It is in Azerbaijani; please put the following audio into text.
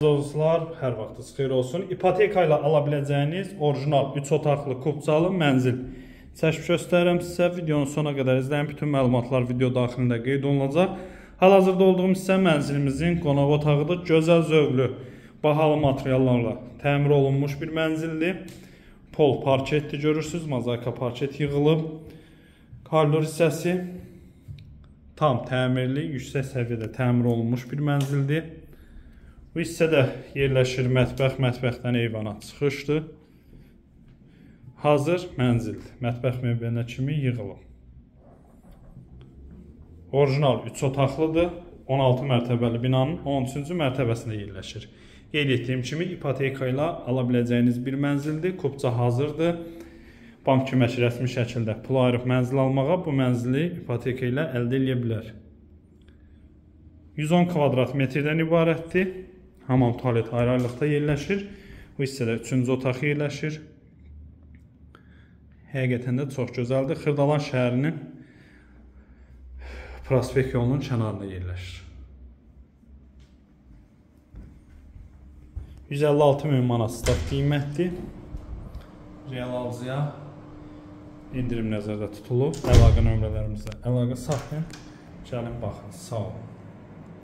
Dostlar, hər vaxtınız xeyir olsun. İpoteka ilə ala biləcəyiniz orijinal 3 otaqlı kubcalı mənzil çəkib göstərirəm sizə. Videonun sona qədər izləyin. Bütün məlumatlar video daxilində qeyd olunacaq. Hal-hazırda olduğum hissə mənzilimizin qonaq otağıdır. Gözəl zövqlü, bahalı materiallarla təmir olunmuş bir mənzildir. Pol parketdir, görürsünüz. Mozaika parket yığılıb. Koridor hissəsi tam təmirli, yüksək səviyyədə təmir olunmuş bir mənzildir. Bu hissədə yerləşir mətbəx, mətbəxdən eyvana çıxışdır. Hazır mənzildir. Mətbəx mebelənə kimi yığılıb. Orijinal 3 otaqlıdır. 16 mərtəbəli binanın 13-cü mərtəbəsində yerləşir. Qeyd etdiyim kimi ipoteka ilə ala biləcəyiniz bir mənzildir. Kubca hazırdır. Bank köməki rəsmi şəkildə pul ayırıb mənzil almağa bu mənzili ipoteka ilə əldə edə bilər. 110 kvadrat metrdən ibarətdir. Hamam tualet ayrı-ayrılıqda yerləşir. Bu hissədə 3-cü otaq yerləşir. Həqiqətən də çox gözəldir. Xırdalan şəhərinin prospekt yolunun kənarında yerləşir. 156 min manat start qiymətdir. Real alıcıya indirim nəzərdə tutulub. Əlaqə nömrələrimizlə əlaqə saxlayın. Gəlin baxın. Sağ olun.